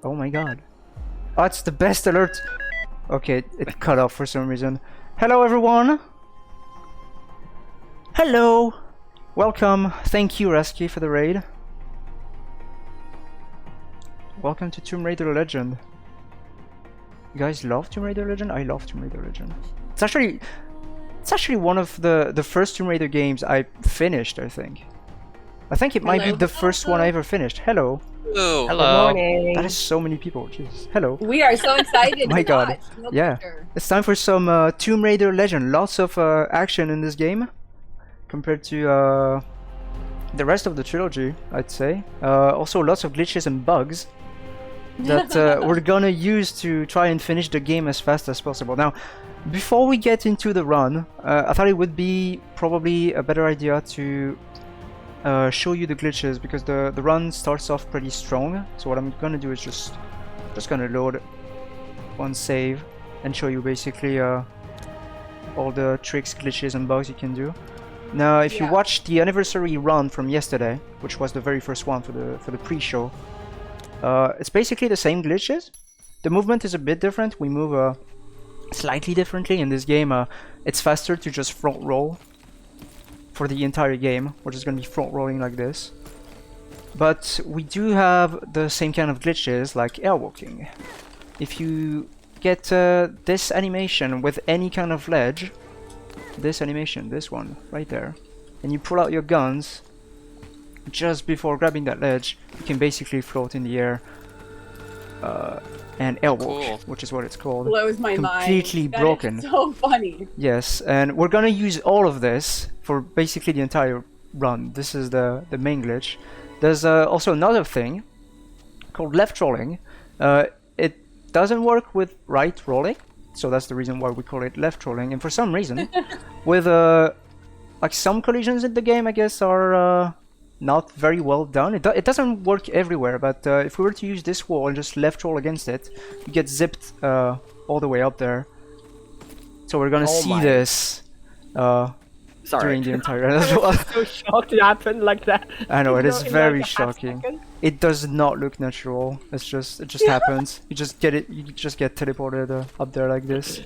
Oh my god. Oh, it's the best alert. Okay, it cut off for some reason. Hello everyone. Hello. Welcome. Thank you, Rasky, for the raid. Welcome to Tomb Raider Legend. You guys love Tomb Raider Legend? I love Tomb Raider Legend. It's actually one of the first Tomb Raider games I finished, I think. I think it might be the first one I ever finished. Hello. Hello. Good morning. That is so many people. Jesus. Hello. We are so excited. My god. No Yeah. picture. It's time for some Tomb Raider Legend. Lots of action in this game compared to the rest of the trilogy, I'd say. Also lots of glitches and bugs that we're gonna use to try and finish the game as fast as possible. Now, before we get into the run, I thought it would be probably a better idea to show you the glitches, because the run starts off pretty strong. So what I'm gonna do is just gonna load one save and show you basically all the tricks, glitches and bugs you can do. Now if you watch the anniversary run from yesterday, which was the very first one for the pre-show, it's basically the same glitches. The movement is a bit different. We move slightly differently in this game. It's faster to just front roll for the entire game. We're just gonna be front rolling like this. But we do have the same kind of glitches like airwalking. If you get this animation with any kind of ledge, this animation, this one right there, and you pull out your guns just before grabbing that ledge, you can basically float in the air and airwalk, which is what it's called. Blows my Completely mind. broken. That is so funny. Yes, and we're gonna use all of this for basically the entire run. This is the main glitch. There's also another thing called left rolling. It doesn't work with right rolling, so that's the reason why we call it left rolling. And for some reason, with like some collisions in the game, I guess, are not very well done. It doesn't work everywhere, but if we were to use this wall and just left roll against it, you get zipped all the way up there. So we're gonna see this during the entire run as well. I'm so shocked it happened like that. I know, it is In like very a half shocking. second. It does not look natural. It just happens. You just get teleported up there like this.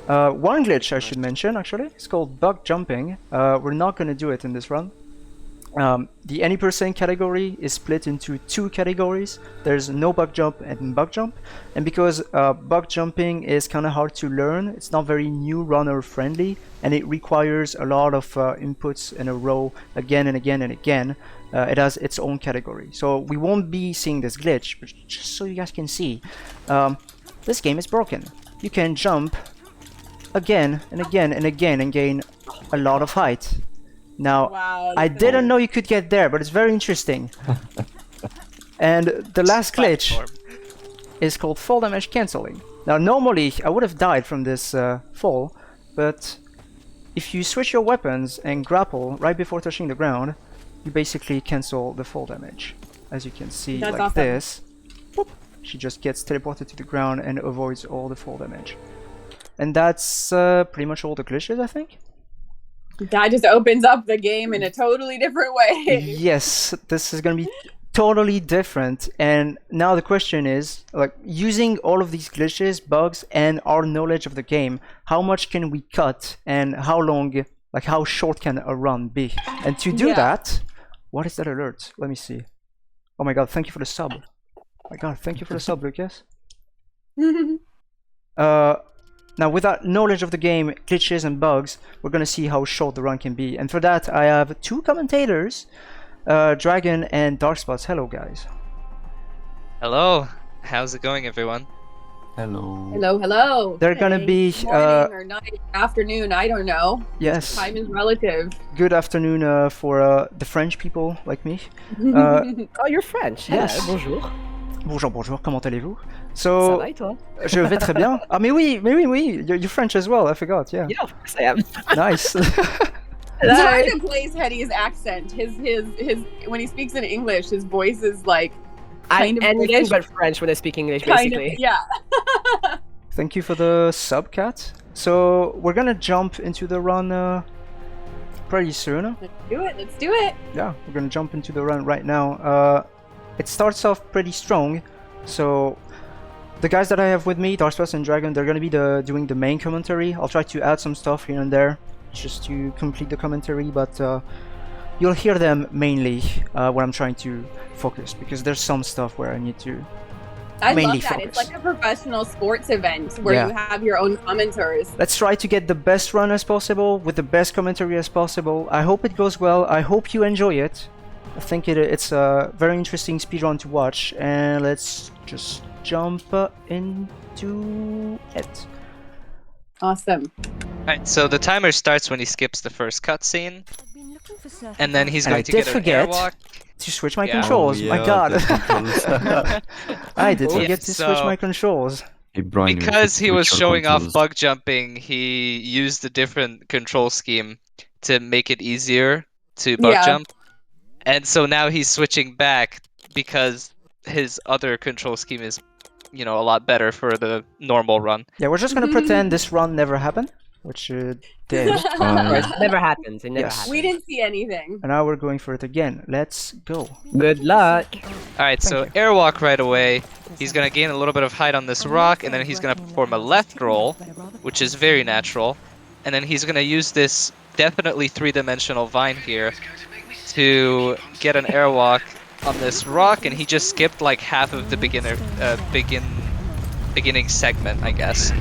One glitch I should mention, actually, it's called bug jumping. We're not gonna do it in this run. The any percent category is split into two categories. There's no bug jump and bug jump, and because bug jumping is kind of hard to learn, it's not very new runner friendly, and it requires a lot of inputs in a row again and again and again. It has its own category, so we won't be seeing this glitch, but just so you guys can see, this game is broken. You can jump again and again and again and gain a lot of height. Now, Wow, I didn't know you could get there, but it's very interesting. And the last glitch is called fall damage cancelling. Now, normally I would have died from this fall, but if you switch your weapons and grapple right before touching the ground, you basically cancel the fall damage. As you can see, That's like awesome. this, whoop, she just gets teleported to the ground and avoids all the fall damage. And that's pretty much all the glitches, I think. That just opens up the game in a totally different way. Yes, this is gonna be totally different. And now the question is, like, using all of these glitches, bugs, and our knowledge of the game, how much can we cut, and how long, like how short can a run be? And to do that, what is that alert? Let me see. Oh my god, thank you for the sub. Oh my god, thank you for the sub, Lucas. Now, with that knowledge of the game, glitches and bugs, we're gonna see how short the run can be. And for that, I have two commentators, Dragon and Darkspots. Hello, guys. Hello. How's it going, everyone? Hello. Hello, hello. They're gonna be Morning or night, afternoon, I don't know. yes, Time is relative. good afternoon for the French people like me. Oh, you're French. Yes. Yeah, bonjour. Bonjour, bonjour. Comment allez-vous? Ça So, va et toi? je vais très bien. Ah, mais oui, oui. You're French as well. I forgot. Yeah. Yeah, of course I am. Nice. It's hard to place Hetty's accent. His when he speaks in English, his voice is like I'm kind of anything British. but French when I speak English, Kind basically. of, yeah. Thank you for the sub, Cat. So we're gonna jump into the run pretty soon. Let's do it. Let's do it. Yeah, we're gonna jump into the run right now. It starts off pretty strong. So the guys that I have with me, Darkspace and Dragon, they're gonna be doing the main commentary. I'll try to add some stuff here and there just to complete the commentary, but you'll hear them mainly when I'm trying to focus, because there's some stuff where I need to I mainly love that. focus. It's like a professional sports event where Yeah. you have your own commenters. Let's try to get the best run as possible with the best commentary as possible. I hope it goes well. I hope you enjoy it. I think it's a very interesting speedrun to watch, and let's just jump into it. Awesome. Alright, so the timer starts when he skips the first cutscene, and then he's And I going to did get an forget airwalk. to switch my Yeah. controls. Oh, My yeah, god. the controls. I did Yeah, forget to switch so- my controls. Hey, Brian, you Because should he was switch your showing off controls. bug jumping, he used a different control scheme to make it easier to bug Yeah. jump. And so now he's switching back because his other control scheme is, a lot better for the normal run. Yeah, we're just gonna pretend this run never happened, which it did. Of course, it never happens. It never Yes. happens. We didn't see anything. And now we're going for it again. Let's go. Good luck. Alright, so airwalk right away. He's gonna gain a little bit of height on this rock, and then he's gonna perform a left roll, which is very natural. And then he's gonna use this definitely three-dimensional vine here to get an airwalk on this rock, and he just skipped like half of the beginning segment, I guess.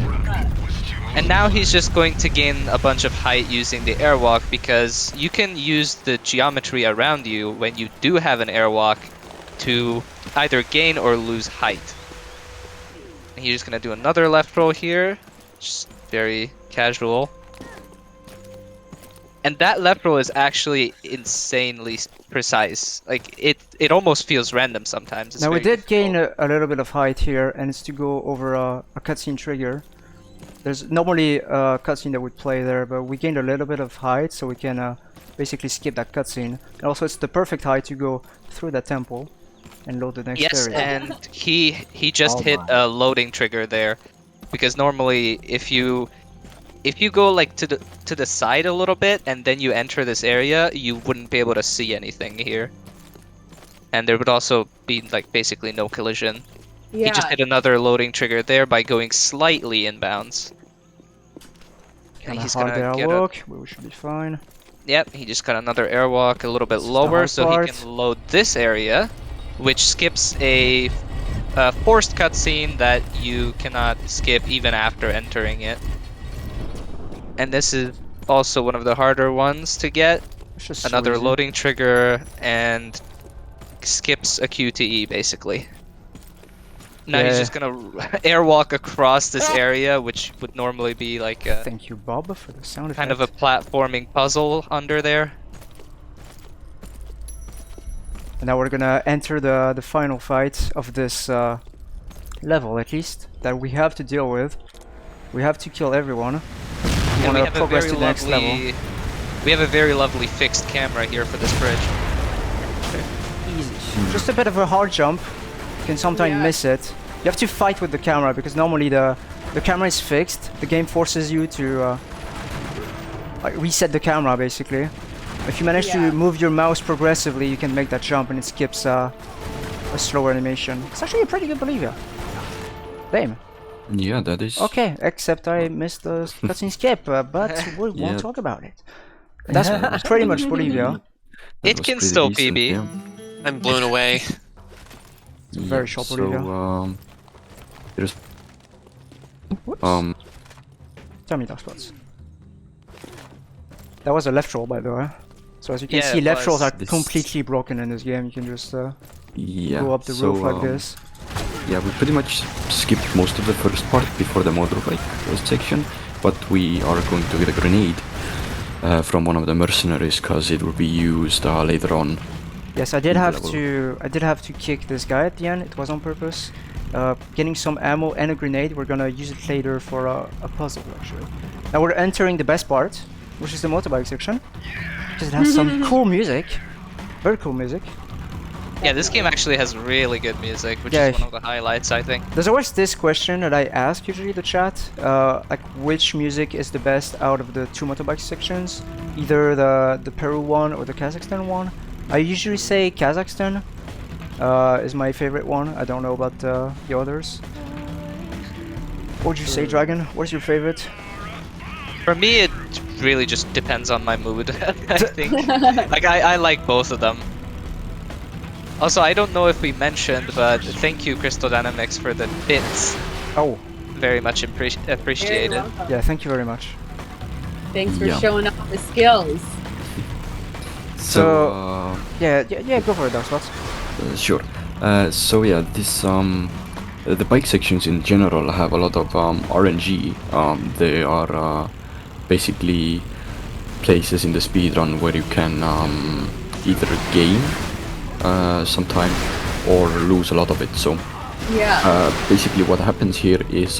And now he's just going to gain a bunch of height using the airwalk, because you can use the geometry around you when you do have an airwalk to either gain or lose height. And he's just gonna do another left roll here, just very casual. And that left roll is actually insanely precise. Like it almost feels random sometimes. It's Now we very did gain difficult. a little bit of height here, and it's to go over a cutscene trigger. There's normally a cutscene that would play there, but we gained a little bit of height, so we can basically skip that cutscene. And also, it's the perfect height to go through that temple and load the next Yes, area. and he just Oh hit my. a loading trigger there, because normally if you go like to the side a little bit and then you enter this area, you wouldn't be able to see anything here, and there would also be like basically no collision. Yeah. He just hit another loading trigger there by going slightly inbounds. And Kinda he's hard gonna there, get look, but we should be fine. Yep, he just got another airwalk a little bit This is the lower, hard so part. he can load this area, which skips a forced cutscene that you cannot skip even after entering it. And this is also one of the harder ones to get. It's just Another so easy. loading trigger and skips a QTE basically. Now he's Yeah. just gonna airwalk across this area, which would normally be like a Thank you, Bob, for the sound kind of a effect. platforming puzzle under there. And now we're gonna enter the final fight of this level, at least, that we have to deal with. We have to kill everyone. We And want we to have a progress very to the next level. lovely, we have a very lovely fixed camera here for this bridge. Easy. Just a bit of a hard jump. You can sometimes Yeah. miss it. You have to fight with the camera, because normally the camera is fixed. The game forces you to like reset the camera, basically. If you manage Yeah. to move your mouse progressively, you can make that jump and it skips a slower animation. It's actually a pretty good Bolivia. Damn. Yeah, that is. Okay, except I missed the cutscene skip, but we Yeah. won't talk about it. That's pretty much Bolivia. That It was can pretty still decent, PB. yeah. I'm blown away. Very short Bolivia. So, there's Whoops. Tell me, Dark Spots. That was a left roll, by the way. So as you can Yeah, see, it left rolls was. are This- completely broken in this game. You can just yeah. go up the so, roof like this. Yeah, we pretty much skipped most of the first part before the motorbike section, but we are going to get a grenade from one of the mercenaries, because it will be used later on. Yes, I did in the have level. to. I did have to kick this guy at the end. It was on purpose. Getting some ammo and a grenade. We're gonna use it later for a puzzle, actually. Now we're entering the best part, which is the motorbike section. Because it has some cool music. Very cool music. Yeah, this game actually has really good music, which Yeah. is one of the highlights, I think. There's always this question that I ask usually the chat, like which music is the best out of the two motorbike sections, either the Peru one or the Kazakhstan one. I usually say Kazakhstan, is my favorite one. I don't know about the others. What would you say, Dragon? What's your favorite? For me, it really just depends on my mood. I think. Like I like both of them. Also, I don't know if we mentioned, but thank you, Crystal Dynamics, for the bits. Oh, Very much Very appreciated. welcome. yeah, thank you very much. Thanks for Yeah. showing off the skills. So, yeah, go for it, Darkspots. Sure. So yeah, this the bike sections in general have a lot of RNG. They are basically places in the speedrun where you can either gain some time or lose a lot of it. So Yeah. basically what happens here is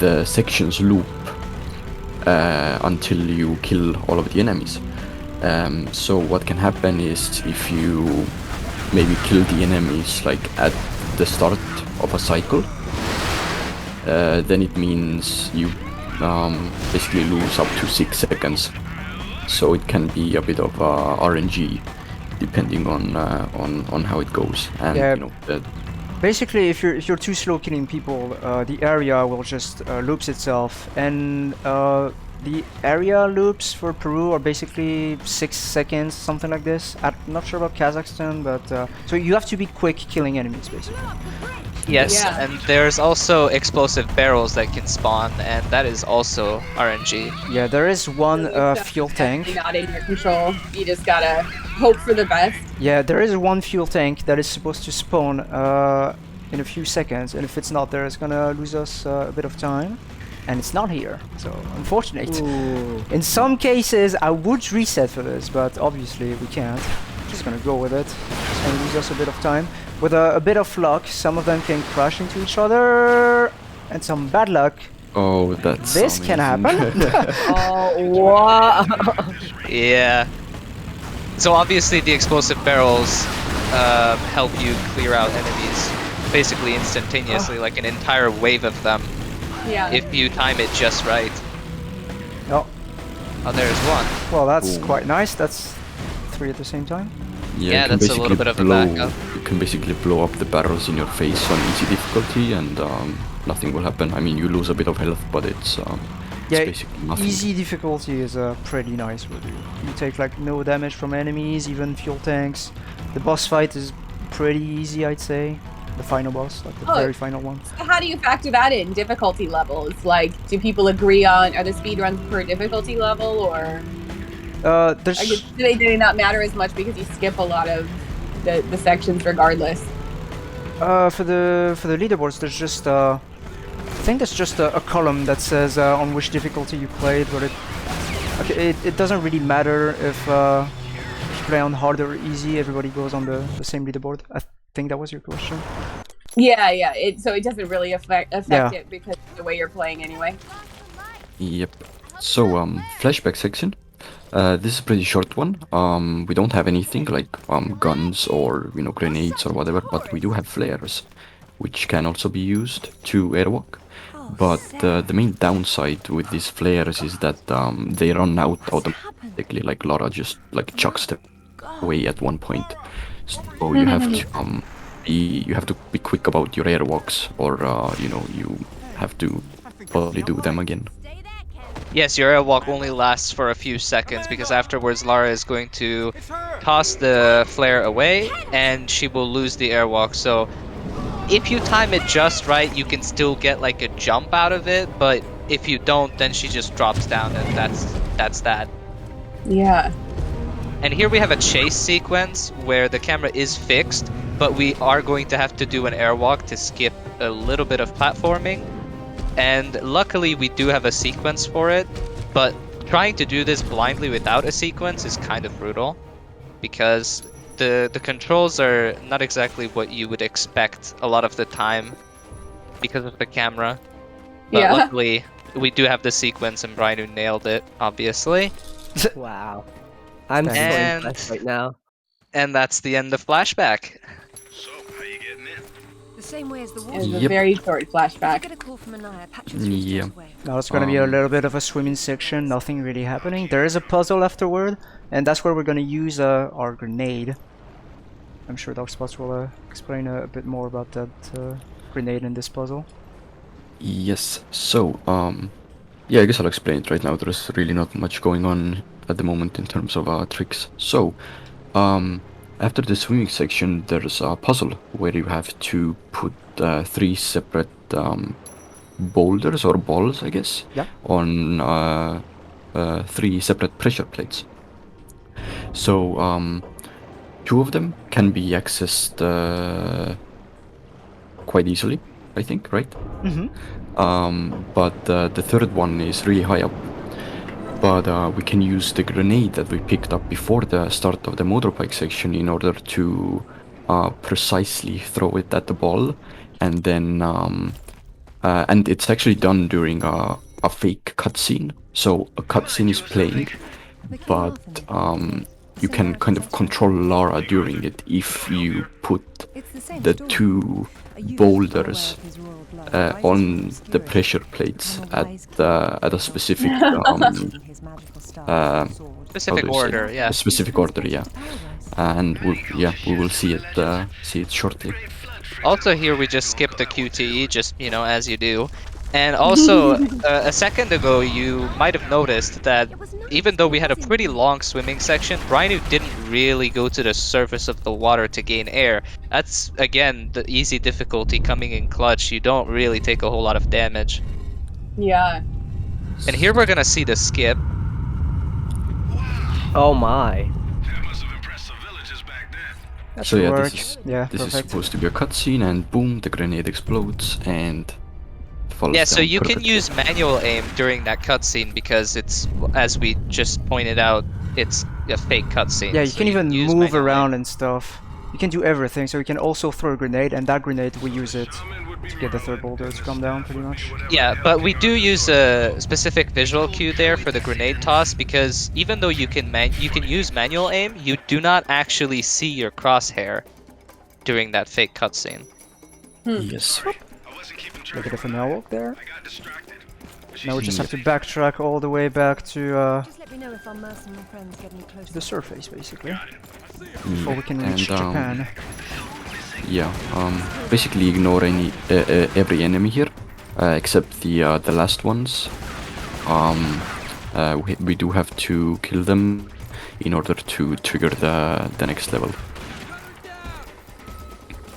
the sections loop until you kill all of the enemies. So what can happen is if you maybe kill the enemies like at the start of a cycle, then it means you basically lose up to 6 seconds. So it can be a bit of RNG depending on how it goes. And Yeah. you know, Basically, if you're too slow killing people, the area will just loops itself, and the area loops for Peru are basically 6 seconds, something like this. I'm not sure about Kazakhstan, but so you have to be quick killing enemies, basically. Yes, Yeah. and there's also explosive barrels that can spawn, and that is also RNG. Yeah, there is one So it's fuel definitely tank. not in your control. You just gotta hope for the best. Yeah, there is one fuel tank that is supposed to spawn in a few seconds, and if it's not there, it's gonna lose us a bit of time. And it's not here, so unfortunate. Ooh. In some cases, I would reset for this, but obviously we can't. Just gonna go with it. It's gonna lose us a bit of time. With a bit of luck, some of them can crash into each other, and some bad luck, oh, that's this can amazing. happen. Oh, wow. Yeah. So obviously the explosive barrels help you clear out enemies basically instantaneously, like an entire wave of them, Yeah. if you time it just right. Oh, Oh, there's one. well, that's Ooh. quite nice. That's 3 at the same time. Yeah, you can that's a little basically bit of a blow, backup. You can basically blow up the barrels in your face on easy difficulty, and nothing will happen. I mean, you lose a bit of health, but it's Yeah, basically nothing. easy difficulty is pretty nice with you. You take like no damage from enemies, even fuel tanks. The boss fight is pretty easy, I'd say. The final boss, like the Oh. very final one. How do you factor that in? Difficulty levels? Like, do people agree on are the speedruns per difficulty level, or I guess, There's do they not matter as much because you skip a lot of the sections regardless? for the leaderboards, there's just I think there's just a column that says on which difficulty you played, but it doesn't really matter if you play on hard or easy. Everybody goes on the same leaderboard. I think that was your question. Yeah, yeah. So it doesn't really affect Yeah. it because of the way you're playing anyway. Yep. So flashback section. This is a pretty short one. We don't have anything like guns or grenades or whatever, but we do have flares, which can also be used to airwalk. But the main downside with these flares is that they run out automatically. Like Lara just like chucks them away at one point. So you have to be quick about your airwalks, or you have to probably do them again. Yes, your airwalk only lasts for a few seconds because afterwards Lara is going to toss the flare away and she will lose the airwalk. So if you time it just right, you can still get like a jump out of it, but if you don't, then she just drops down, and that's that. Yeah. And here we have a chase sequence where the camera is fixed, but we are going to have to do an airwalk to skip a little bit of platforming. And luckily we do have a sequence for it, but trying to do this blindly without a sequence is kind of brutal, because the controls are not exactly what you would expect a lot of the time because of the camera. But Yeah. luckily we do have the sequence, and Brian nailed it, obviously. Wow. I'm so And- impressed right now. And that's the end of Flashback. The same way as the It water. was a Yep. very short I flashback. get a call from Anaya, patching through Yeah. straight away. Now it's gonna be a Um, little bit of a swimming section, nothing really happening. There is a puzzle afterward, and that's where we're gonna use our grenade. I'm sure Darkspots will explain a bit more about that grenade in this puzzle. Yes. So, yeah, I guess I'll explain it right now. There's really not much going on at the moment in terms of tricks. So, after the swimming section, there's a puzzle where you have to put 3 separate boulders or balls, I guess, Yeah. on 3 separate pressure plates. So, 2 of them can be accessed quite easily, I think, right? Mm-hmm. But the third one is really high up. But we can use the grenade that we picked up before the start of the motorbike section in order to precisely throw it at the ball, and then and it's actually done during a fake cutscene. So a cutscene is playing, but you can kind of control Lara during it if you put the 2 boulders on the pressure plates at a specific Specific how do you say? order, yeah. A specific order, yeah. And we will see it shortly. Also here we just skipped the QTE, just, you know, as you do. And also, a second ago you might have noticed that even though we had a pretty long swimming section, Brinu didn't really go to the surface of the water to gain air. That's, again, the easy difficulty coming in clutch. You don't really take a whole lot of damage. Yeah. And here we're gonna see the skip. Oh my. That So should yeah, work. this Perfect. is supposed to be a cutscene, and boom, the grenade explodes and falls Yeah, down so you can perfectly. use manual aim during that cutscene because it's, as we just pointed out, it's a fake cutscene. Yeah, you so can even use move manual aim. around and stuff. You can do everything, so you can also throw a grenade, and that grenade we use it to get the third boulder to come down, pretty much. Yeah, but we do use a specific visual cue there for the grenade toss because even though you can use manual aim, you do not actually see your crosshair during that fake cutscene. Yes. Look at the finale walk there. Now we just have to backtrack all the way back to Just let me know if our mercenary friends get any closer. the surface, basically. Mm, Or we can reach Japan. Yeah, basically ignore every enemy here, except the last ones. We do have to kill them in order to trigger the next level.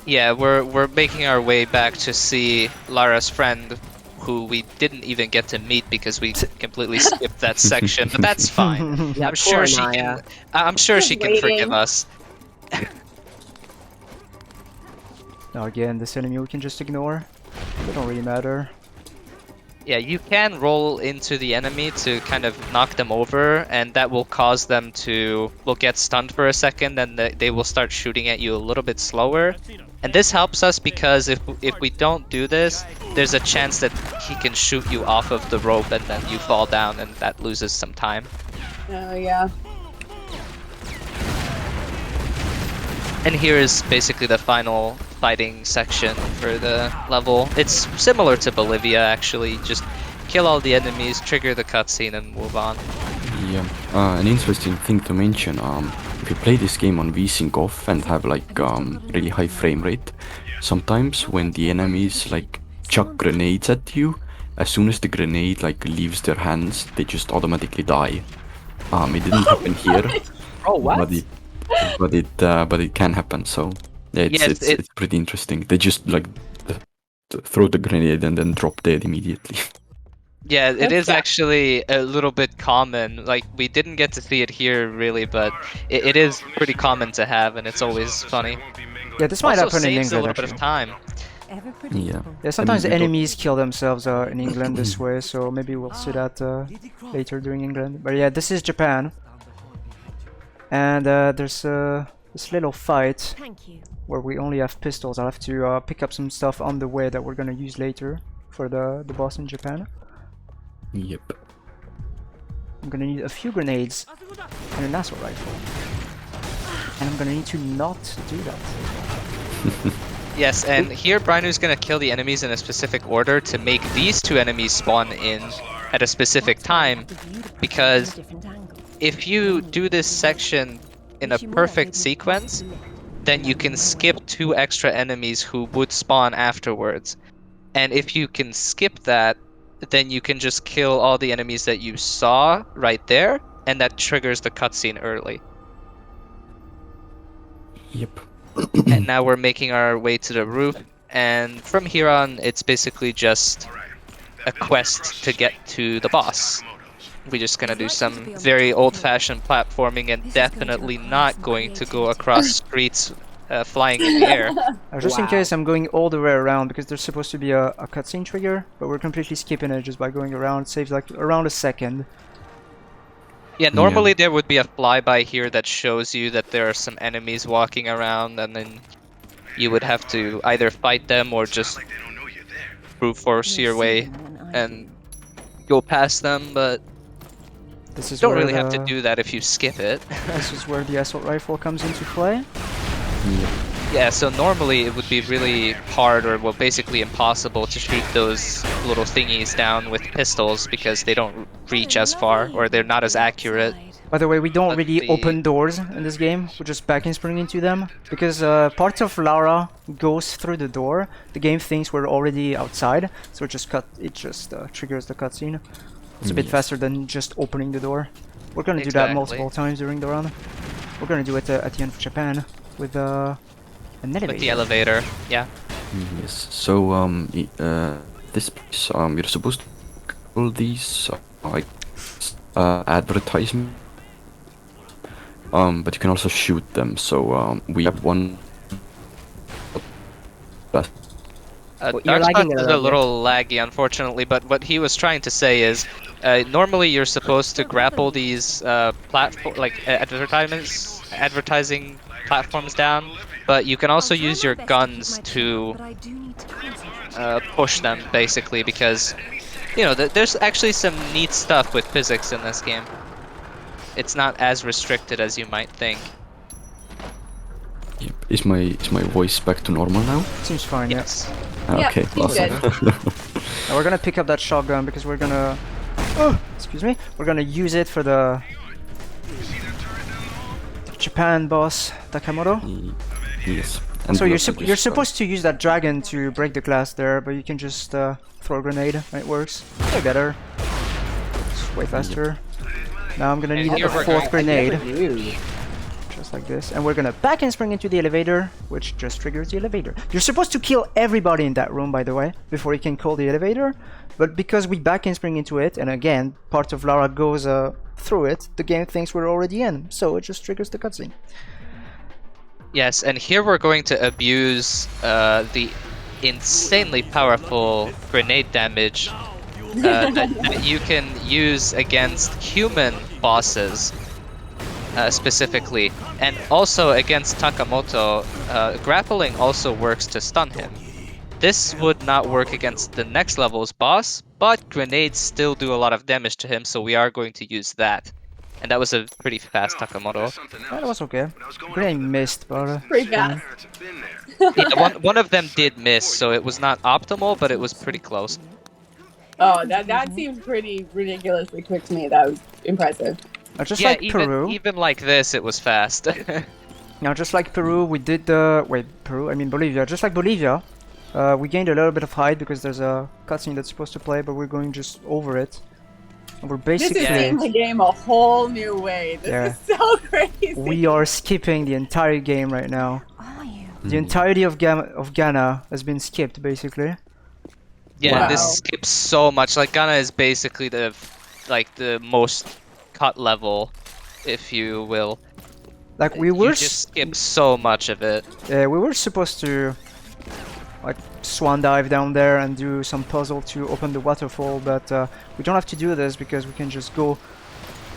Yeah, we're making our way back to see Lara's friend, who we didn't even get to meet because we completely skipped that section, but that's fine. Yeah, I'm sure poor she Naya. can. I'm sure Just she can forgive waiting. us. Now again, this enemy we can just ignore. They don't really matter. Yeah, you can roll into the enemy to kind of knock them over, and that will cause them to get stunned for a second, and they will start shooting at you a little bit slower. And this helps us because if we don't do this, there's a chance that he can shoot you off of the rope and then you fall down, and that loses some time. Oh, yeah. And here is basically the final fighting section for the level. It's similar to Bolivia, actually. Just kill all the enemies, trigger the cutscene, and move on. Yeah, an interesting thing to mention, if you play this game on VSync off and have like really high frame rate, sometimes when the enemies like chuck grenades at you, as soon as the grenade like leaves their hands, they just automatically die. It didn't happen here, Oh, what? but it can happen. So yeah, it's pretty interesting. They just like throw the grenade and then drop dead immediately. Yeah, it That's is sad. actually a little bit common. Like, we didn't get to see it here, really, but it is pretty common to have, and it's always funny. Yeah, this might Also happen in saves a England, little bit of actually. time. Ever Yeah. predictable. Yeah, sometimes we don't- enemies kill themselves in England this way, so maybe we'll see that later during England. But yeah, this is Japan. And there's this little fight Thank you. where we only have pistols. I'll have to pick up some stuff on the way that we're gonna use later for the boss in Japan. Yep. I'm gonna need a few grenades and an assault rifle. And I'm gonna need to not do that. Yes, and here Brinu's gonna kill the enemies in a specific order to make these 2 enemies spawn in at a specific time, because if you do this section in a perfect sequence, then you can skip 2 extra enemies who would spawn afterwards. And if you can skip that, then you can just kill all the enemies that you saw right there, and that triggers the cutscene early. Yep. And now we're making our way to the roof, and from here on, it's basically just a quest to get to the boss. We're just gonna do some very old-fashioned platforming, and definitely not going to go across streets flying in the air. Just in Wow. case, I'm going all the way around because there's supposed to be a cutscene trigger, but we're completely skipping it just by going around. It saves like around a second. Yeah, normally there would be a flyby here that shows you that there are some enemies walking around, and then you would have to either fight them or just brute force your way and go past them, but This is you don't where really have to the- do that if you skip it. This is where the assault rifle comes into play. Yeah, so normally it would be really hard, or well, basically impossible to shoot those little thingies down with pistols because they don't reach as far, or they're not as accurate. By the way, we don't But really the- open doors in this game. We're just back and spring into them because part of Lara goes through the door. The game thinks we're already outside, so it just triggers the cutscene. It's a bit Yes. faster than just opening the door. We're gonna do that Exactly. multiple times during the run. We're gonna do it at the end of Japan with an elevator. With the elevator, yeah. Yes. So this place, you're supposed to call these like advertisement. But you can also shoot them. So we have one. You're Dark lagging Spots a is a little bit. little laggy, unfortunately, but what he was trying to say is, normally you're supposed to grapple these advertising platforms down, but you can also use your guns to push them, basically, because, you know, there's actually some neat stuff with physics in this game. It's not as restricted as you might think. Yep. Is my voice back to normal now? Seems fine. Yes. Yeah, Okay. seems Awesome. Now we're gonna pick up that shotgun because we're gonna. Oh, excuse me. We're gonna use it for the Japan boss Takamoto. Yes. So we you're also you're just, supposed to use that dragon to break the glass there, but you can just throw a grenade and it works. Way better. It's way faster. Now I'm gonna And need here a we're fourth going- grenade, just like this, and we're gonna back and spring into the elevator, which just triggers the elevator. You're supposed to kill everybody in that room, by the way, before you can call the elevator. But because we back and spring into it, and again, part of Lara goes through it, the game thinks we're already in, so it just triggers the cutscene. Yes, and here we're going to abuse the insanely powerful grenade damage that you can use against human bosses, specifically, and also against Takamoto. Grappling also works to stun him. This would not work against the next level's boss, but grenades still do a lot of damage to him, so we are going to use that. And that was a pretty fast Takamoto. That was okay. Grenade missed, but Pretty fast. Yeah, one of them did miss, so it was not optimal, but it was pretty close. Oh, that seems pretty ridiculously quick to me. That was impressive. just Yeah, like Peru. even like this, it was fast. Now, just like Peru, we did Bolivia. Just like Bolivia, we gained a little bit of height because there's a cutscene that's supposed to play, but we're going just over it. And we're This basically is seeing the game a whole new way. This Yeah. is so crazy. we are skipping the entire game right now. Are you? The entirety of Ghana has been skipped, basically. Yeah, Wow. this skips so much. Like Ghana is basically the most cut level, if you will. Like we You were, just skip so much of it. we were supposed to like swan dive down there and do some puzzle to open the waterfall, but we don't have to do this because we can just go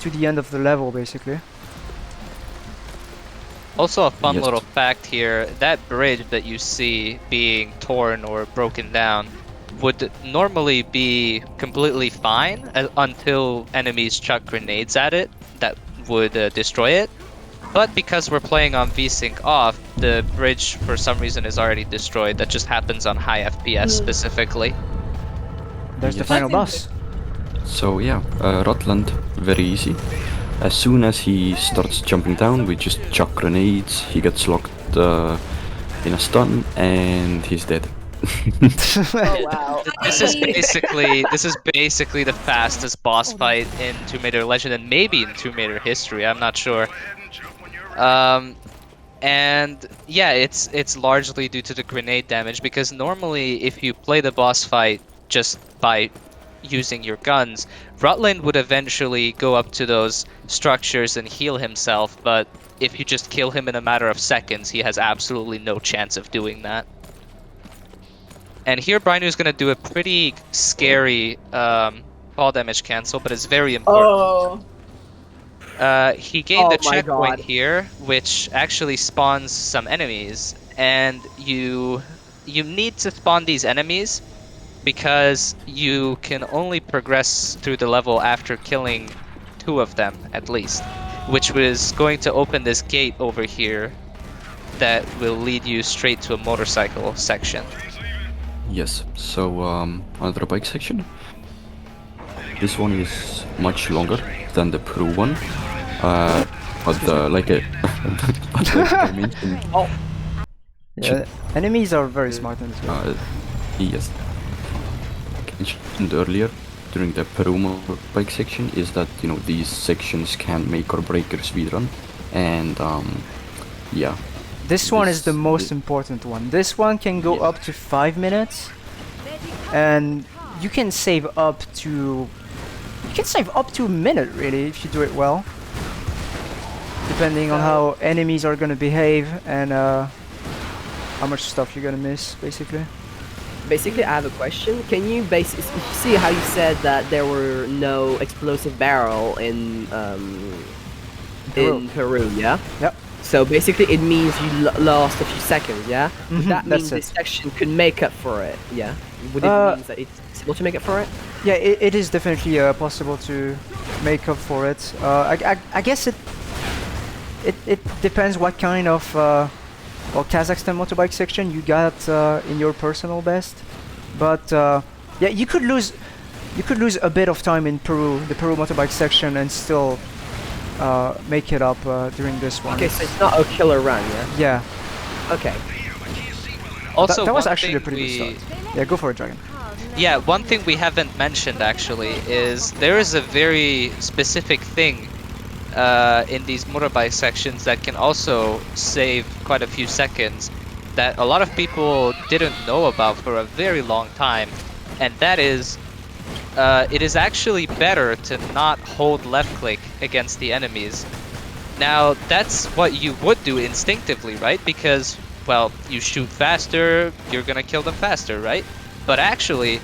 to the end of the level, basically. Also, a fun Yes. little fact here: that bridge that you see being torn or broken down would normally be completely fine until enemies chuck grenades at it that would destroy it. But because we're playing on VSync off, the bridge for some reason is already destroyed. That just happens on high FPS specifically. There's the Yes. final That's boss. So yeah, Rutland, very easy. As soon as he starts jumping down, we just chuck grenades. He gets locked in a stun, and he's dead. Oh wow. This is basically the fastest boss fight in Tomb Raider Legend and maybe in Tomb Raider history. I'm not sure. And yeah, it's largely due to the grenade damage, because normally if you play the boss fight just by using your guns, Rutland would eventually go up to those structures and heal himself, but if you just kill him in a matter of seconds, he has absolutely no chance of doing that. And here Brinu is going to do a pretty scary fall damage cancel, but it's very important. Oh. He gained Oh a my checkpoint God. here, which actually spawns some enemies, and you need to spawn these enemies because you can only progress through the level after killing 2 of them at least, which was going to open this gate over here that will lead you straight to a motorcycle section. Yes, so another bike section. This one is much longer than the Peru one, but like I mentioned, Yeah, enemies are very smart in this game. yes, like I mentioned earlier during the Peru bike section, is that these sections can make or break your speedrun, and yeah. This one is the this- most important one. This one can go Yes. up to 5 minutes, and you can save up to a minute really if you do it well, depending on how enemies are gonna behave and how much stuff you're gonna miss, basically. Basically, I have a question. Can you see how you said that there were no explosive barrel in Peru, yeah? Yep. So basically, it means you lost a few seconds, yeah? Would Mhm, that mean that's this it. section could make up for it, yeah? Would it mean that it's possible to make up for it? Yeah, it is definitely possible to make up for it. I guess it depends what kind of Kazakhstan motorbike section you got in your personal best, but yeah, you could lose a bit of time in Peru, the Peru motorbike section, and still make it up during this one. Okay, so it's not a killer run, yeah? Yeah, Okay. Also, that was one actually a thing pretty good we- start. Yeah, go for it, Dragon. Yeah, one thing we haven't mentioned actually is there is a very specific thing in these motorbike sections that can also save quite a few seconds that a lot of people didn't know about for a very long time, and that is it is actually better to not hold left click against the enemies. Now, that's what you would do instinctively, right? Because, well, you shoot faster, you're gonna kill them faster, right? But actually,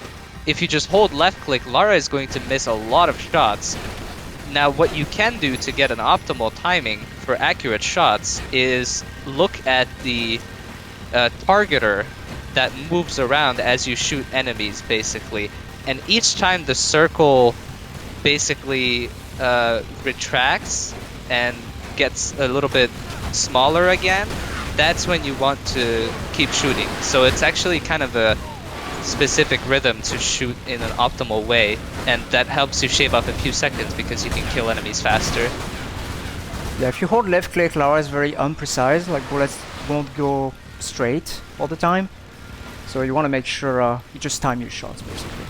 if you just hold left click, Lara is going to miss a lot of shots. Now, what you can do to get an optimal timing for accurate shots is look at the targeter that moves around as you shoot enemies, basically. And each time the circle basically retracts and gets a little bit smaller again, that's when you want to keep shooting. So it's actually kind of a specific rhythm to shoot in an optimal way, and that helps you shave off a few seconds because you can kill enemies faster. Yeah, if you hold left click, Lara is very unprecise, like bullets won't go straight all the time. So you want to make sure you just time your shots, basically.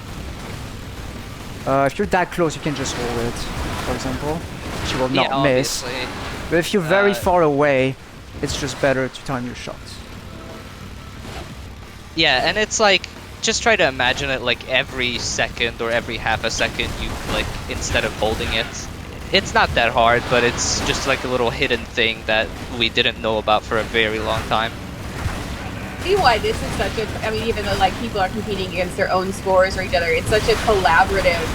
If you're that close, you can just hold it, for example. She will not Yeah, miss. obviously. But if you're very Uh, far away, it's just better to time your shots. Yeah, and it's like, just try to imagine it like every second or every half a second you click instead of holding it. It's not that hard, but it's just like a little hidden thing that we didn't know about for a very long time. See why this is such a, I mean, even though like people are competing against their own scores or each other, it's such a collaborative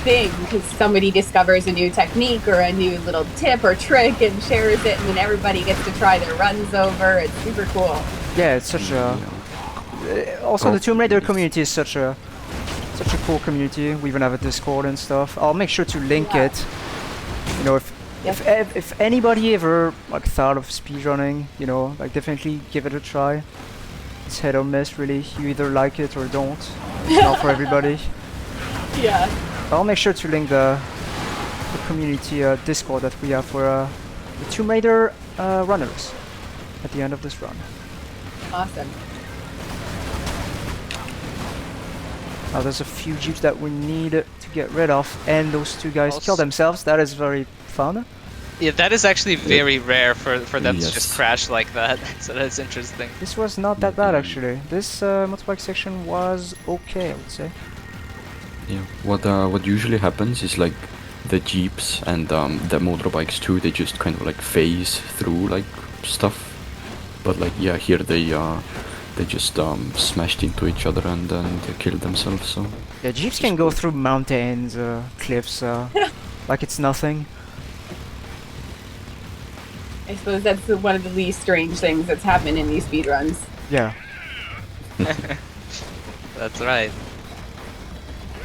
thing because somebody discovers a new technique or a new little tip or trick and shares it, and then everybody gets to try their runs over. It's super cool. Yeah, it's such a... Also, the Tomb Raider community is such a cool community. We even have a Discord and stuff. I'll make sure to link Yeah. it. You know, if anybody ever like thought of speedrunning, you know, like definitely give it a try. It's hit or miss, really. You either like it or don't. It's not for everybody. Yeah. I'll make sure to link the community Discord that we have for the Tomb Raider runners. at the end of this run. Awesome. Now there's a few jeeps that we need to get rid of, and those two guys Also- kill themselves. That is very fun. Yeah, that is actually very rare for them to just Yes. crash like that. So that's interesting. This was not that bad actually. This motorbike section was okay, I would say. Yeah. What usually happens is like the jeeps and the motorbikes too. They just kind of like phase through like stuff. But like yeah, here they just smashed into each other and then they killed themselves. So Yeah, jeeps can go through mountains, cliffs, like it's nothing. I suppose that's one of the least strange things that's happened in these speedruns. Yeah. That's right.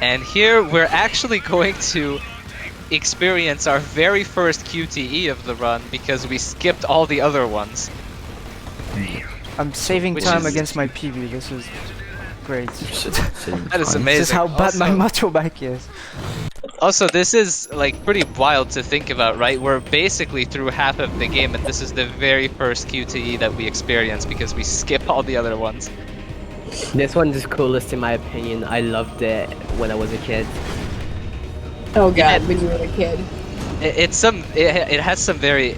And here we're actually going to experience our very first QTE of the run because we skipped all the other ones. I'm saving Which time is- against my PB. This is great. That is amazing. This is how bad my Also- motorbike is. Also, this is like pretty wild to think about, right? We're basically through half of the game, and this is the very first QTE that we experience because we skip all the other ones. This one is coolest in my opinion. I loved it when I was a kid. Oh god, when you were a kid. It has some very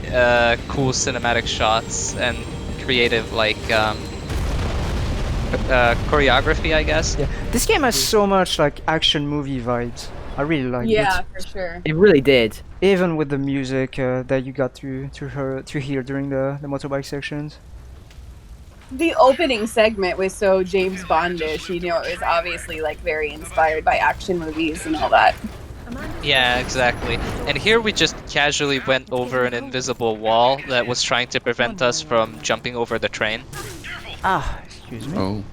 cool cinematic shots and creative like choreography, I guess. Yeah. This game has so much like action movie vibes. I really like Yeah, it. for sure. It really did. Even with the music that you got to hear during the motorbike sections. The opening segment was so James Bondish, you know, it was obviously like very inspired by action movies and all that. Yeah, exactly. And here we just casually went over an invisible wall that was trying to prevent us from jumping over the train. Ah, excuse me. oh,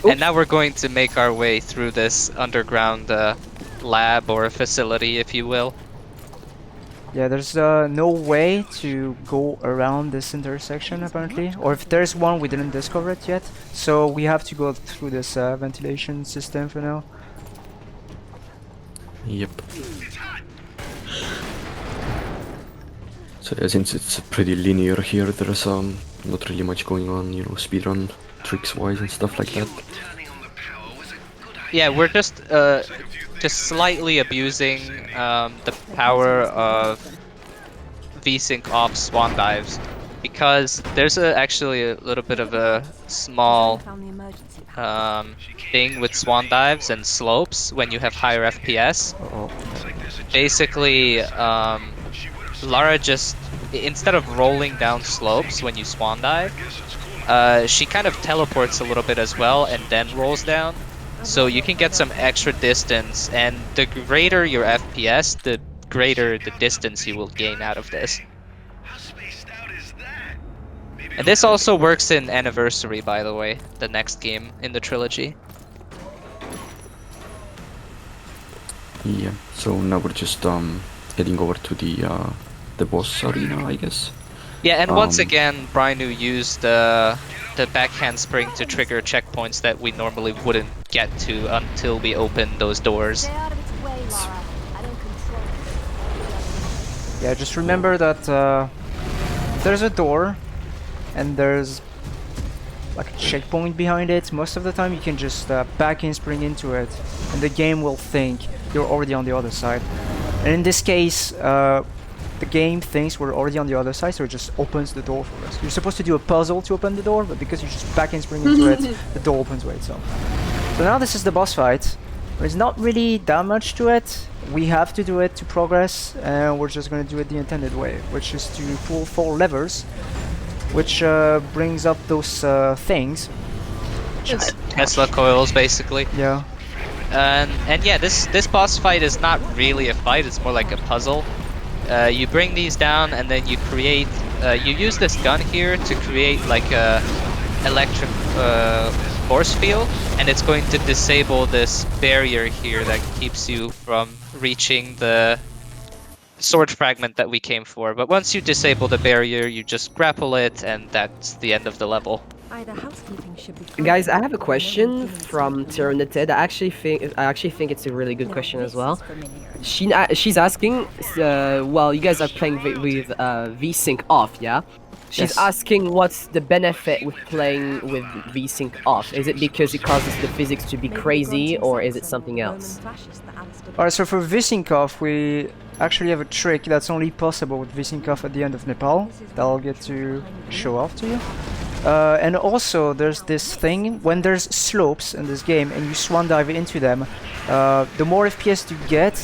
And now we're going to make our way through this underground lab or facility, if you will. Yeah, there's no way to go around this intersection apparently, or if there's one, we didn't discover it yet. So we have to go through this ventilation system for now. yep. So yeah, since it's pretty linear here, there's not really much going on, you know, speedrun tricks wise and stuff like that. Yeah, we're just slightly abusing the power of VSync off swan dives because there's actually a little bit of a small Found the emergency power. thing with swan dives and slopes when you have higher FPS. Uh-oh. Basically, Lara just, instead of rolling down slopes when you swan dive, she kind of teleports a little bit as well and then rolls down. So you can get some extra distance, and the greater your FPS, the greater the distance you will gain out of this. And this also works in Anniversary, by the way, the next game in the trilogy. Yeah. So now we're just heading over to the boss arena, I guess. Yeah, and once Um, again, Brinu used the backhand spring to trigger checkpoints that we normally wouldn't get to until we open those doors. Stay out of its way, Lara. I don't control it. Yeah, just remember that there's a door and there's like a checkpoint behind it. Most of the time you can just back in spring into it and the game will think you're already on the other side. And in this case, the game thinks we're already on the other side, so it just opens the door for us. You're supposed to do a puzzle to open the door, but because you just back in spring into it, the door opens by itself. So now this is the boss fight. There's not really that much to it. We have to do it to progress, and we're just going to do it the intended way, which is to pull 4 levers, which brings up those things. Tesla coils, basically. Yeah. And yeah, this boss fight is not really a fight, it's more like a puzzle. You bring these down and then you create, you use this gun here to create like a electric force field, and it's going to disable this barrier here that keeps you from reaching the sword fragment that we came for. But once you disable the barrier, you just grapple it, and that's the end of the level. Either housekeeping should be Guys, I have a question from TR25. I actually think it's a really good question as well. She's asking, well, you guys are playing with VSync off, yeah? She's Yes. asking what's the benefit with playing with VSync off. Is it because it causes the physics to be crazy, or is it something else? Alright, so for VSync off, we actually have a trick that's only possible with VSync off at the end of Nepal that I'll get to show off to you. And also, there's this thing, when there's slopes in this game and you swan dive into them, the more FPS you get,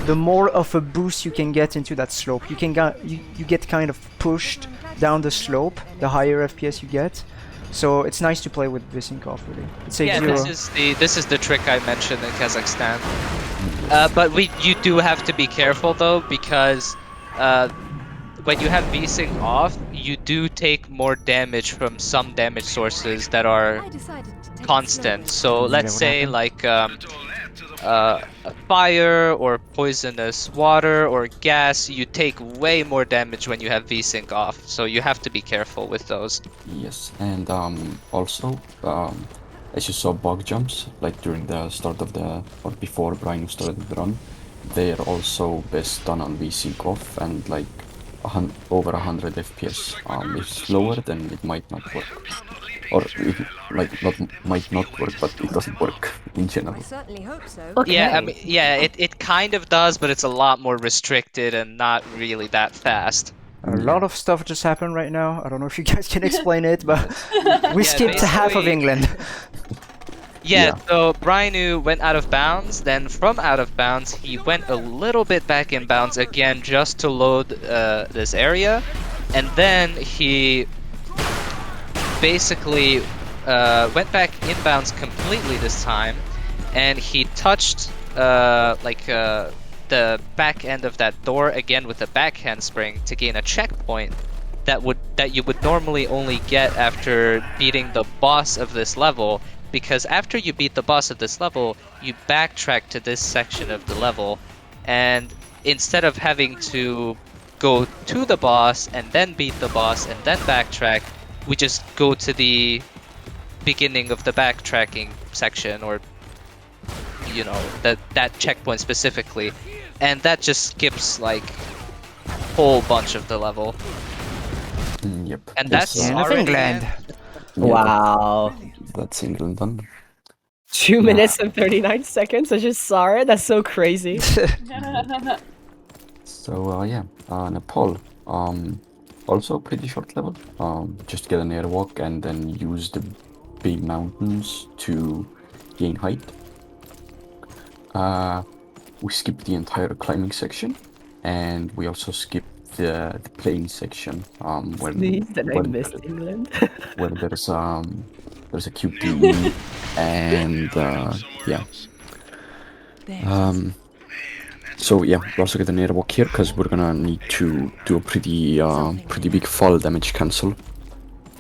the more of a boost you can get into that slope. You can you get kind of pushed down the slope, the higher FPS you get. So it's nice to play with VSync off, really. It saves Yeah, you. this is the trick I mentioned in Kazakhstan. But you do have to be careful though, because when you have VSync off, you do take more damage from some damage sources that are constant. So let's say like fire or poisonous water or gas, you take way more damage when you have VSync off. So you have to be careful with those. Yes, and also, as you saw bug jumps, like during the start of the, or before Brian started the run, they are also best done on VSync off and like over 100 FPS. If slower, then it might not work. Or it might not work, but it doesn't work in general. Certainly hope so. Okay. Yeah, I mean, yeah, it kind of does, but it's a lot more restricted and not really that fast. A lot of stuff just happened right now. I don't know if you guys can explain it, but we skipped half of basically- England. Yeah, so Brynu went out of bounds, then from out of bounds, he went a little bit back in bounds again just to load this area, and then he basically went back inbounds completely this time, and he touched the back end of that door again with a back handspring to gain a checkpoint that you would normally only get after beating the boss of this level, because after you beat the boss of this level, you backtrack to this section of the level, and instead of having to go to the boss and then beat the boss and then backtrack, we just go to the beginning of the backtracking section, or you know, that checkpoint specifically, and that just skips like a whole bunch of the level. Yep. And that's Yes, End of already England. Wow. that's England done. 2 minutes and 39 seconds? I just saw it. That's so crazy. So yeah, Nepal. Also pretty short level. Just get an airwalk and then use the big mountains to gain height. We skipped the entire climbing section, and we also skipped the plane section. Where That I where- missed England. where there's a QTE and yeah. So yeah, we also get an airwalk here because we're gonna need to do a pretty big fall damage cancel.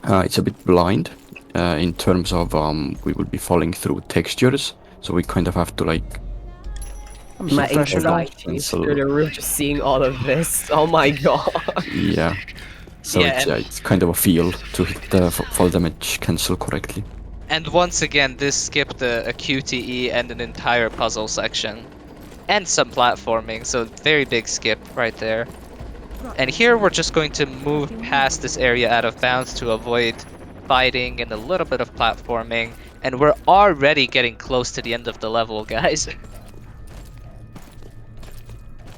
It's a bit blind in terms of we will be falling through textures, so we kind of have to like My Pressure down. anxiety is through the roof just seeing all of this. Oh my god. yeah. So Yeah, it's kind of a feel to hit the fall damage cancel correctly. And once again, this skipped a QTE and an entire puzzle section. And some platforming, so very big skip right there. And here we're just going to move past this area out of bounds to avoid fighting and a little bit of platforming. And we're already getting close to the end of the level, guys.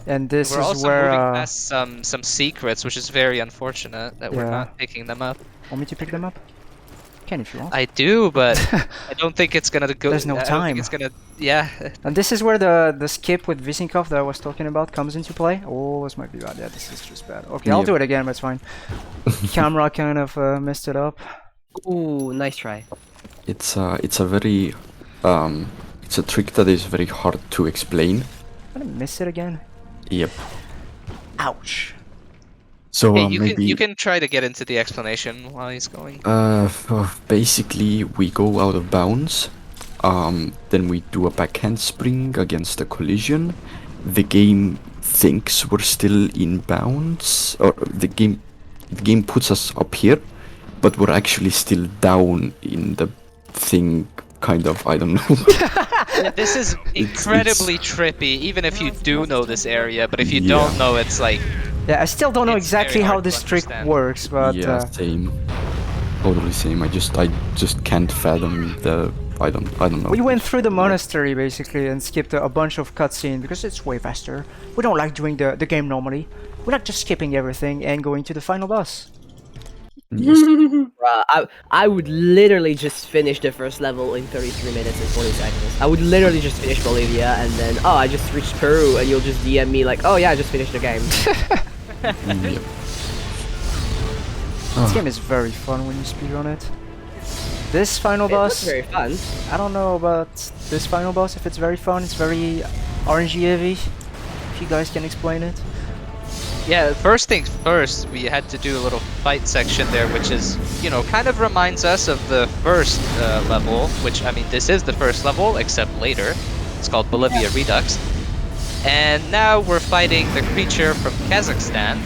And this We're is also where. moving past some secrets, which is very unfortunate that we're Yeah. not picking them up. Want me to pick them up? Can if you want. I do, but I don't think it's gonna go. There's no I don't time. think it's gonna. Yeah. And this is where the skip with Visinkov that I was talking about comes into play. Oh, this might be bad. Yeah, this is just bad. Okay, I'll Yep. do it again, but it's fine. Camera kind of messed it up. Ooh, nice try. It's a very it's a trick that is very hard to explain. I'm gonna miss it again. Yep. Ouch. So Hey, you maybe can try to get into the explanation while he's going. basically we go out of bounds, then we do a backhand spring against a collision. The game thinks we're still in bounds, or the game puts us up here, but we're actually still down in the thing, kind of. I don't know. This is incredibly trippy, even if you do know this area. But if you Yeah. don't know, it's like Yeah, I still don't know It's very exactly how hard to this trick understand. works, but yeah, same. Totally same. I just can't fathom the. I don't know. we went through the No. monastery basically and skipped a bunch of cutscene because it's way faster. We don't like doing the game normally. We like just skipping everything and going to the final boss. Yes. Bruh, I would literally just finish the first level in 33 minutes and 40 seconds. I would literally just finish Bolivia and then, oh, I just reached Peru, and you'll just DM me like, oh yeah, I just finished the game. Yep. This game is very fun when you speedrun it. This final It was boss, very fun. I don't know about this final boss, if it's very fun. It's very RNG heavy. If you guys can explain it. Yeah, first things first, we had to do a little fight section there, which is, you know, kind of reminds us of the first level, which, I mean, this is the first level, except later. It's called Bolivia Redux. And now we're fighting the creature from Kazakhstan,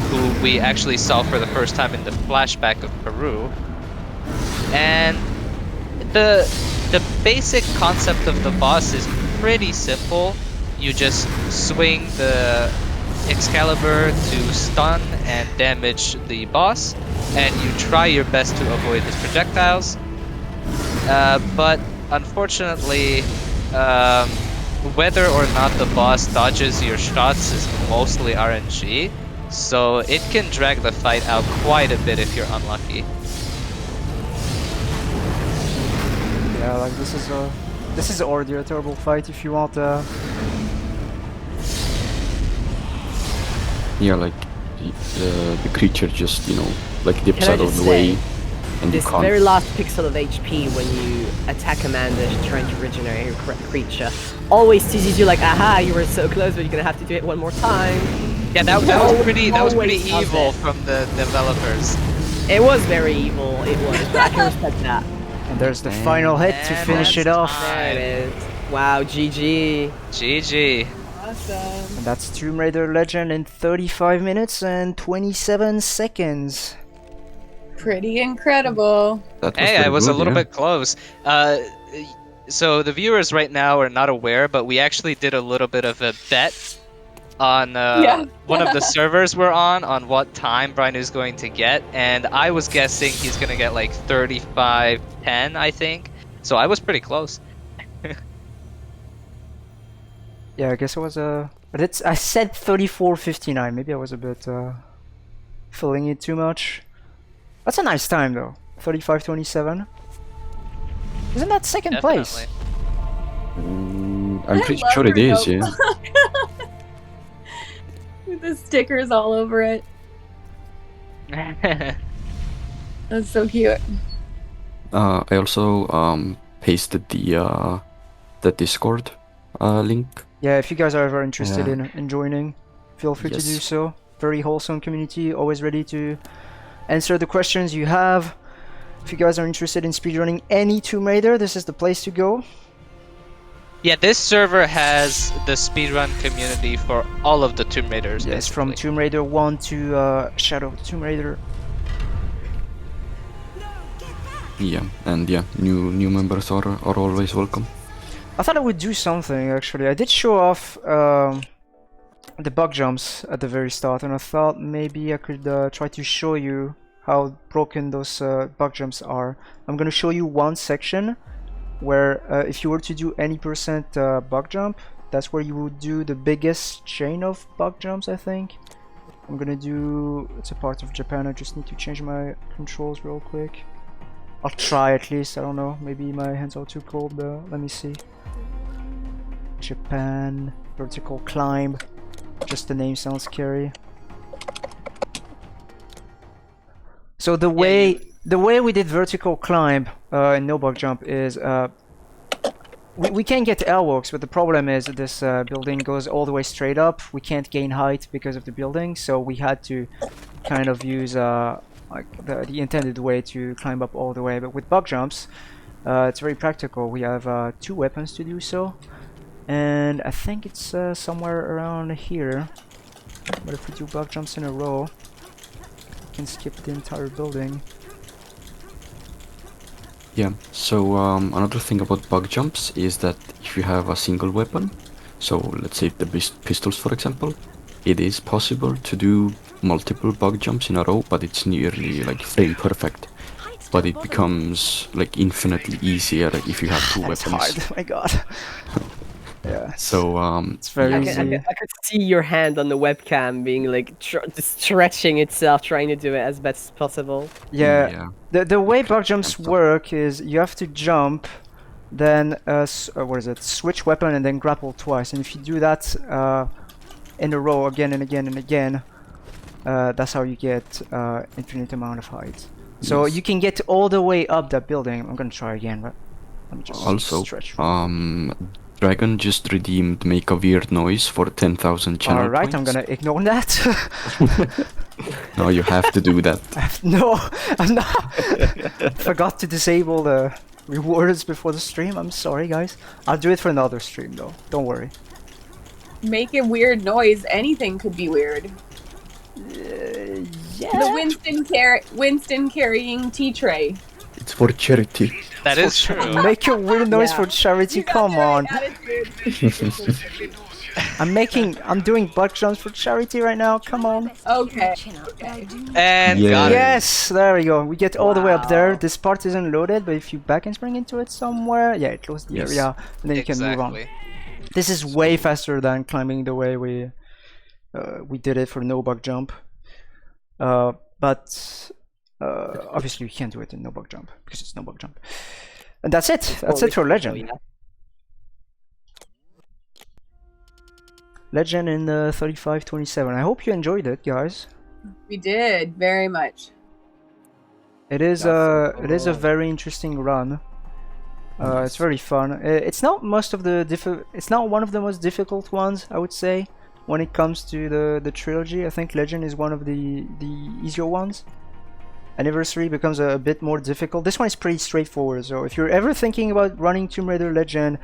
who we actually saw for the first time in the flashback of Peru. And the basic concept of the boss is pretty simple. You just swing the Excalibur to stun and damage the boss, and you try your best to avoid his projectiles. But unfortunately, whether or not the boss dodges your shots is mostly RNG, so it can drag the fight out quite a bit if you're unlucky. Yeah, like this is already a terrible fight if you want Yeah, like the creature just like dips Can I out of just the way, say, and you This can't. very last pixel of HP when you attack Amanda trying to regenerate her creature always teases you like, aha, you were so close, but you're gonna have to do it one more time. Yeah, that was pretty Always does evil it. from the developers. It was very evil, it was, but I can respect that. and there's the final hit to And finish it that's off. time. There it is. Wow, GG. GG. Awesome. And that's Tomb Raider Legend in 35 minutes and 27 seconds. Pretty incredible. That was Hey, very I was a good, little yeah. bit close. So the viewers right now are not aware, but we actually did a little bit of a bet on Yeah. one of the servers we're on what time Brian is going to get, and I was guessing he's going to get like 35:10, I think. So I was pretty close. Yeah, I guess it was but I said 34:59. Maybe I was a bit filling it too much. That's a nice time though. 35:27. Isn't that second place? Definitely. I'm I pretty love sure it your is, yeah. notebook. With the stickers all over it. That's so cute. I also pasted the Discord link. Yeah, if you guys are ever interested Yeah. in joining, feel free to do Yes. so. Very wholesome community, always ready to answer the questions you have. If you guys are interested in speedrunning any Tomb Raider, this is the place to go. Yeah, this server has the speedrun community for all of the Tomb Raiders. Yes, from basically. Tomb Raider 1 to Shadow of the Tomb Raider. Yeah, and yeah, new members are always welcome. I thought I would do something actually. I did show off the bug jumps at the very start, and I thought maybe I could try to show you how broken those bug jumps are. I'm gonna show you one section where if you were to do any percent bug jump, that's where you would do the biggest chain of bug jumps, I think. I'm gonna do, it's a part of Japan, I just need to change my controls real quick. I'll try at least, I don't know, maybe my hands are too cold, let me see. Japan, vertical climb, just the name sounds scary. So the way we did vertical climb in no bug jump is we can get airwalks, but the problem is that this building goes all the way straight up. We can't gain height because of the building, so we had to kind of use like the intended way to climb up all the way. But with bug jumps, it's very practical. We have 2 weapons to do so, and I think it's somewhere around here. But if we do bug jumps in a row, we can skip the entire building. Yeah, so another thing about bug jumps is that if you have a single weapon, so let's say the pistols for example, it is possible to do multiple bug jumps in a row, but it's nearly like frame perfect. But it becomes like infinitely easier if you have two That's weapons. hard. Oh my god. Yeah. So It's very yeah, easy. I could see your hand on the webcam being like stretching itself, trying to do it as best as possible. Yeah. The way bug jumps Jump. work is you have to jump, then what is it? Switch weapon and then grapple twice. And if you do that in a row again and again and again, that's how you get infinite amount of height. So Yes. you can get all the way up that building. I'm gonna try again, but let me just Also, stretch. Dragon just redeemed Make a Weird Noise for 10,000 channel All right, points. I'm gonna ignore that. No, you have to do that. No, I'm not. Forgot to disable the rewards before the stream. I'm sorry, guys. I'll do it for another stream, though. Don't worry. Make a weird noise. Anything could be weird. Yeah. The Winston carrying tea tray. It's for charity. That is true. Make a weird noise Yeah. for charity. You got Come the right on. attitude. I'm doing bug jumps for charity right now. Come on. Okay. And Yeah. got it. Yes, there we go. We get all the way up there. Wow. This part isn't loaded, but if you back and spring into it somewhere, yeah, it closes the Yes. area, and then you can move on. Exactly. This is way faster than climbing the way we did it for no bug jump. But obviously you can't do it in no bug jump because it's no bug jump. And that's it. That's it for Legend. Yeah. Legend in 3527. I hope you enjoyed it, guys. We did very much. It is a very interesting run. It's very fun. It's not it's not one of the most difficult ones, I would say, when it comes to the trilogy. I think Legend is one of the easier ones. Anniversary becomes a bit more difficult. This one is pretty straightforward. So if you're ever thinking about running Tomb Raider Legend,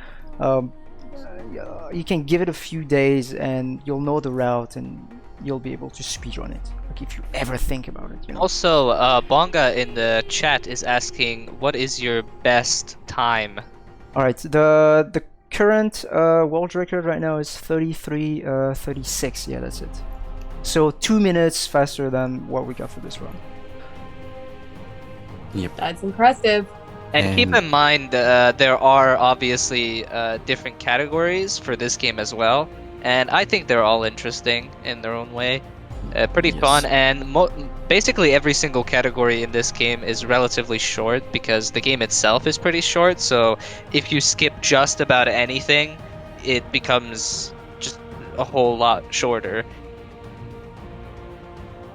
you can give it a few days and you'll know the route and you'll be able to speedrun it. Like if you ever think about it, you know. Also, Bonga in the chat is asking, what is your best time? All right, the current world record right now is 33:36. Yeah, that's it. So 2 minutes faster than what we got for this run. Yep. That's impressive. And keep in mind, there are obviously different categories for this game as well, and I think they're all interesting in their own way. Pretty Yes. fun, and basically every single category in this game is relatively short because the game itself is pretty short, so if you skip just about anything, it becomes just a whole lot shorter.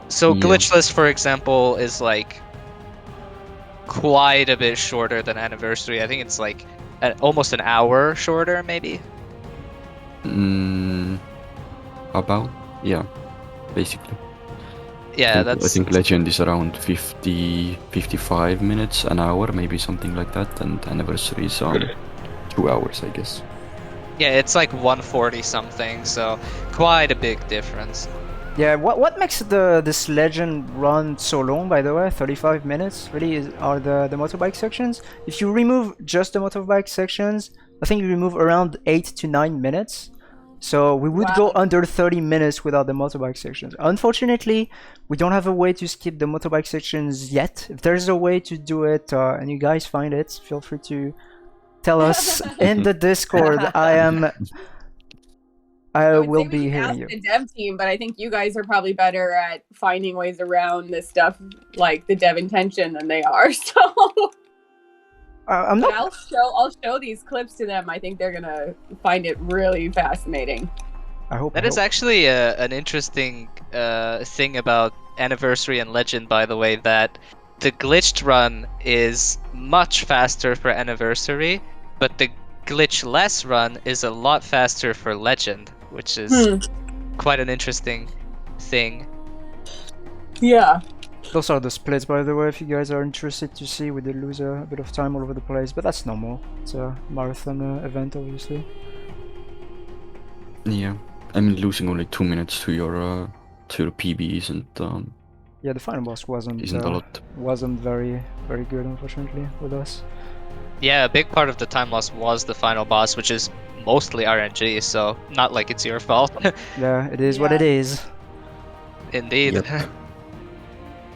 So Yeah. Glitchless, for example, is like quite a bit shorter than Anniversary. I think it's like almost an hour shorter, maybe. About, yeah, basically. Yeah, I think Legend is around 55 minutes, an hour, maybe something like that, and Anniversary is 2 hours, I guess. Yeah, it's like 140 something, so quite a big difference. Yeah, what makes this Legend run so long, by the way, 35 minutes, really, are the motorbike sections. If you remove just the motorbike sections, I think you remove around 8 to 9 minutes. So we would go under 30 minutes without the motorbike sections. Unfortunately, we don't have a way to skip the motorbike sections yet. If there's a way to do it, and you guys find it, feel free to tell us in the Discord. I would will say we be can hearing ask you. the dev team, but I think you guys are probably better at finding ways around this stuff, like the dev intention, than they are. So I'm but not. I'll show these clips to them. I think they're gonna find it really fascinating. I hope That is actually an interesting thing about Anniversary and Legend, by the way, that the glitched run is much faster for Anniversary, but the glitchless run is a lot faster for Legend, which is quite an interesting thing. Yeah. Those are the splits, by the way, if you guys are interested to see. We did lose a bit of time all over the place, but that's normal. It's a marathon event, obviously. Yeah, I mean, losing only 2 minutes to your PB isn't Yeah, the final boss wasn't a lot. wasn't very good, unfortunately, with us. Yeah, a big part of the time loss was the final boss, which is mostly RNG, so not like it's your fault. Yeah, it is what Yeah. it is. Indeed. Yep.